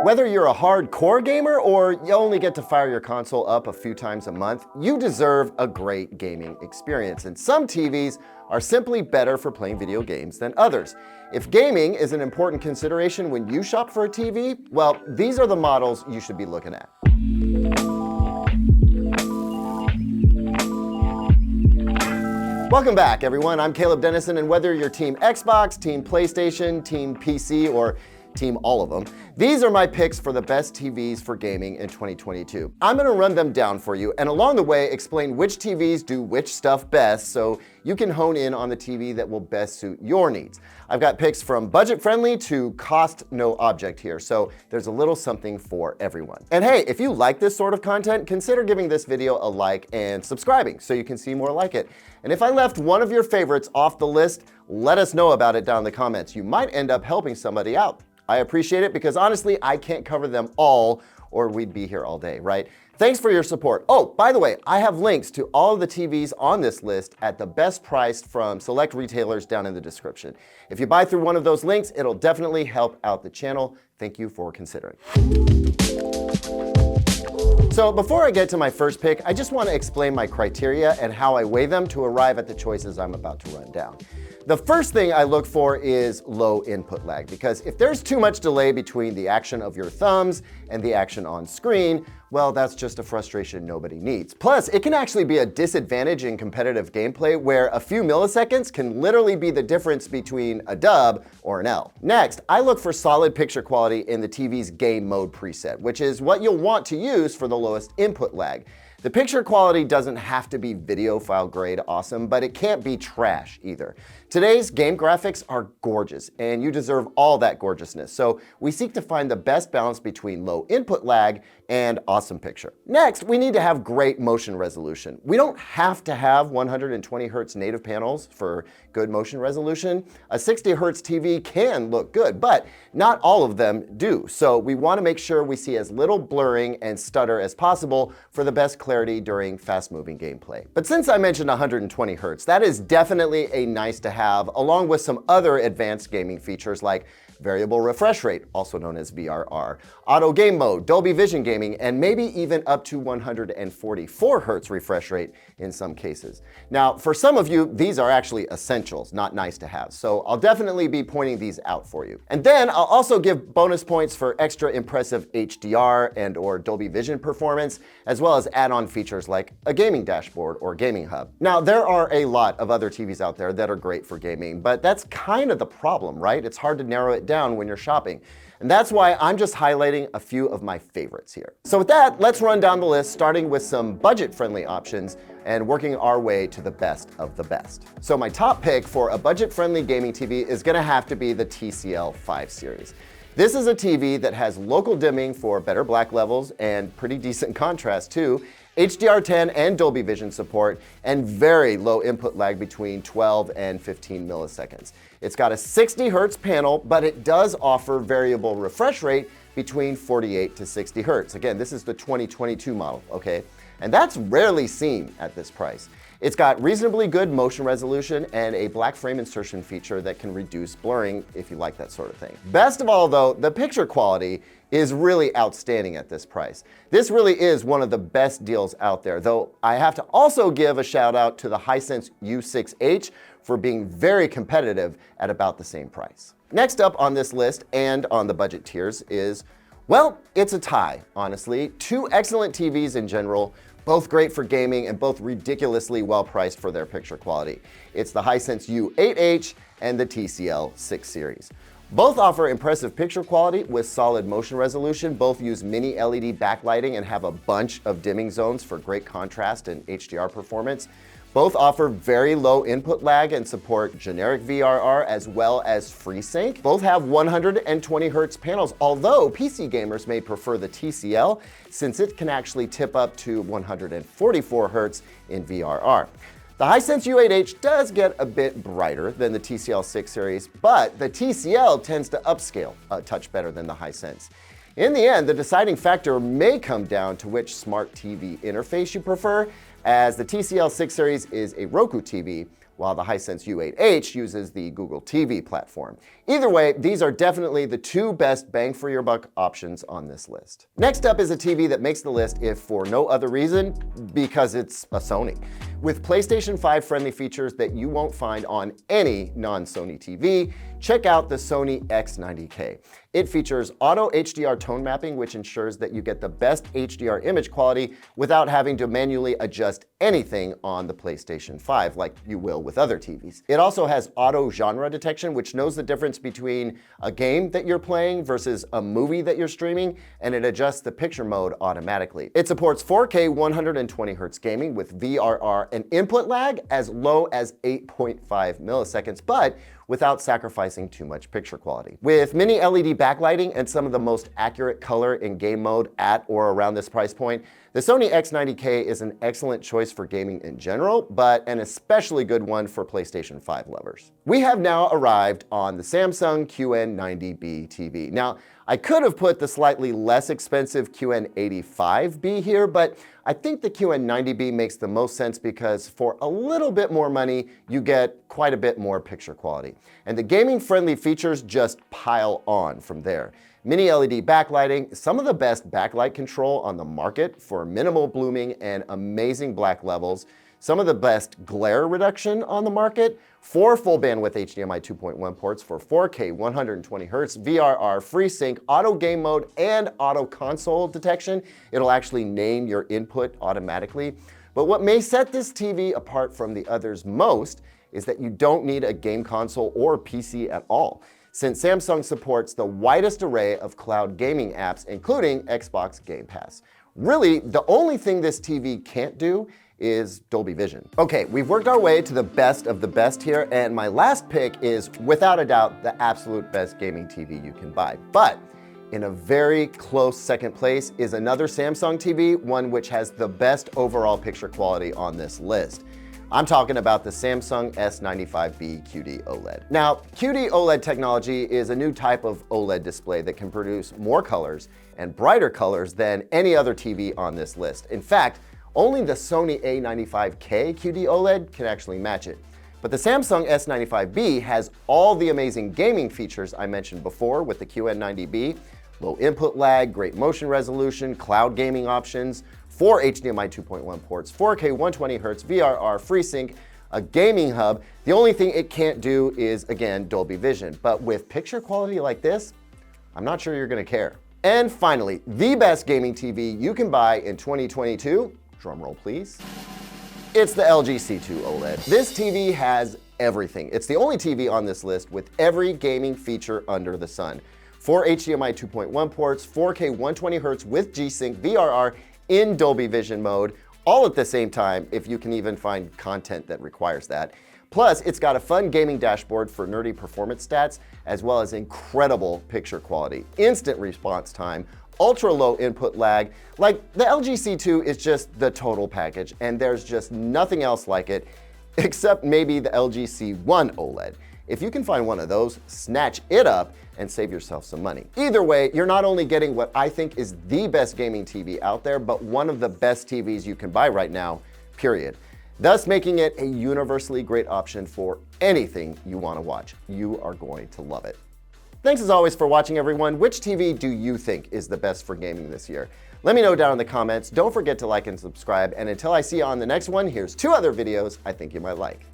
Whether you're a hardcore gamer or you only get to fire your console up a few times a month, you deserve a great gaming experience. And some TVs are simply better for playing video games than others. If gaming is an important consideration when you shop for a TV, well, these are the models you should be looking at. Welcome back, everyone. I'm Caleb Dennison, and whether you're Team Xbox, Team PlayStation, Team PC, or Team all of them, these are my picks for the best TVs for gaming in 2022. I'm gonna run them down for you, and along the way, explain which TVs do which stuff best so you can hone in on the TV that will best suit your needs. I've got picks from budget-friendly to cost no object here, so there's a little something for everyone. And hey, if you like this sort of content, consider giving this video a like and subscribing so you can see more like it. And if I left one of your favorites off the list, let us know about it down in the comments. You might end up helping somebody out. I appreciate it because honestly, I can't cover them all or we'd be here all day, right? Thanks for your support. Oh, by the way, I have links to all of the TVs on this list at the best price from select retailers down in the description. If you buy through one of those links, it'll definitely help out the channel. Thank you for considering. So before I get to my first pick, I just want to explain my criteria and how I weigh them to arrive at the choices I'm about to run down. The first thing I look for is low input lag, because if there's too much delay between the action of your thumbs and the action on screen, well, that's just a frustration nobody needs. Plus, it can actually be a disadvantage in competitive gameplay where a few milliseconds can literally be the difference between a dub or an L. Next, I look for solid picture quality in the TV's game mode preset, which is what you'll want to use for the lowest input lag. The picture quality doesn't have to be video file grade awesome, but it can't be trash either. Today's game graphics are gorgeous, and you deserve all that gorgeousness. So we seek to find the best balance between low input lag and awesome picture. Next, we need to have great motion resolution. We don't have to have 120 Hz native panels for good motion resolution. A 60 Hz TV can look good, but not all of them do. So we want to make sure we see as little blurring and stutter as possible for the best clarity during fast-moving gameplay. But since I mentioned 120 Hz, that is definitely a nice to have, along with some other advanced gaming features like variable refresh rate, also known as VRR, auto game mode, Dolby Vision gaming, and maybe even up to 144 Hz refresh rate in some cases. Now, for some of you, these are actually essentials, not nice to have, so I'll definitely be pointing these out for you. And then I'll also give bonus points for extra impressive HDR and or Dolby Vision performance, as well as add-on features like a gaming dashboard or gaming hub. Now, there are a lot of other TVs out there that are great for gaming, but that's kind of the problem, right? It's hard to narrow it down when you're shopping. And that's why I'm just highlighting a few of my favorites here. So with that, let's run down the list, starting with some budget-friendly options and working our way to the best of the best. So my top pick for a budget-friendly gaming TV is gonna have to be the TCL 5 series. This is a TV that has local dimming for better black levels and pretty decent contrast too, HDR10 and Dolby Vision support, and very low input lag between 12 and 15 milliseconds. It's got a 60 Hz panel, but it does offer variable refresh rate between 48 to 60 Hz. Again, this is the 2022 model, okay? And that's rarely seen at this price. It's got reasonably good motion resolution and a black frame insertion feature that can reduce blurring if you like that sort of thing. Best of all though, the picture quality is really outstanding at this price. This really is one of the best deals out there, though I have to also give a shout out to the Hisense U8H for being very competitive at about the same price. Next up on this list and on the budget tiers is, well, it's a tie, honestly. Two excellent TVs in general, both great for gaming and both ridiculously well priced for their picture quality. It's the Hisense U8H and the TCL 6 series. Both offer impressive picture quality with solid motion resolution. Both use mini LED backlighting and have a bunch of dimming zones for great contrast and HDR performance. Both offer very low input lag and support generic VRR as well as FreeSync. Both have 120 Hz panels, although PC gamers may prefer the TCL since it can actually tip up to 144 Hz in VRR. The Hisense U8H does get a bit brighter than the TCL 6 series, but the TCL tends to upscale a touch better than the Hisense. In the end, the deciding factor may come down to which smart TV interface you prefer, as the TCL 6 series is a Roku TV, while the Hisense U8H uses the Google TV platform. Either way, these are definitely the two best bang for your buck options on this list. Next up is a TV that makes the list if for no other reason, because it's a Sony. With PlayStation 5 friendly features that you won't find on any non-Sony TV, check out the Sony X90K. It features auto HDR tone mapping, which ensures that you get the best HDR image quality without having to manually adjust anything on the PlayStation 5 like you will with other TVs. It also has auto genre detection, which knows the difference between a game that you're playing versus a movie that you're streaming, and it adjusts the picture mode automatically. It supports 4K 120Hz gaming with VRR and input lag as low as 8.5 milliseconds, but without sacrificing too much picture quality. With mini LED backlighting and some of the most accurate color in game mode at or around this price point, the Sony X90K is an excellent choice for gaming in general, but an especially good one for PlayStation 5 lovers. We have now arrived on the Samsung QN90B TV. Now, I could have put the slightly less expensive QN85B here, but I think the QN90B makes the most sense because for a little bit more money, you get quite a bit more picture quality. And the gaming-friendly features just pile on from there. Mini LED backlighting, some of the best backlight control on the market for minimal blooming and amazing black levels, some of the best glare reduction on the market, 4 full bandwidth HDMI 2.1 ports for 4K 120Hz, VRR, FreeSync, auto game mode, and auto console detection. It'll actually name your input automatically. But what may set this TV apart from the others most is that you don't need a game console or PC at all, since Samsung supports the widest array of cloud gaming apps, including Xbox Game Pass. Really, the only thing this TV can't do is Dolby Vision. Okay, we've worked our way to the best of the best here, and my last pick is, without a doubt, the absolute best gaming TV you can buy. But in a very close second place is another Samsung TV, one which has the best overall picture quality on this list. I'm talking about the Samsung S95B QD OLED. Now, QD OLED technology is a new type of OLED display that can produce more colors and brighter colors than any other TV on this list. In fact, only the Sony A95K QD OLED can actually match it. But the Samsung S95B has all the amazing gaming features I mentioned before with the QN90B, low input lag, great motion resolution, cloud gaming options, 4 HDMI 2.1 ports, 4K 120Hz, VRR, FreeSync, a gaming hub. The only thing it can't do is, again, Dolby Vision. But with picture quality like this, I'm not sure you're gonna care. And finally, the best gaming TV you can buy in 2022, drumroll please, it's the LG C2 OLED. This TV has everything. It's the only TV on this list with every gaming feature under the sun. 4 HDMI 2.1 ports, 4K 120Hz with G-Sync, VRR, in Dolby Vision mode, all at the same time, if you can even find content that requires that. Plus, it's got a fun gaming dashboard for nerdy performance stats, as well as incredible picture quality, instant response time, ultra low input lag. Like, the LG C2 is just the total package, and there's just nothing else like it, except maybe the LG C1 OLED. If you can find one of those, snatch it up and save yourself some money. Either way, you're not only getting what I think is the best gaming TV out there, but one of the best TVs you can buy right now, period. Thus making it a universally great option for anything you want to watch. You are going to love it. Thanks as always for watching, everyone. Which TV do you think is the best for gaming this year? Let me know down in the comments. Don't forget to like and subscribe. And until I see you on the next one, here's 2 other videos I think you might like.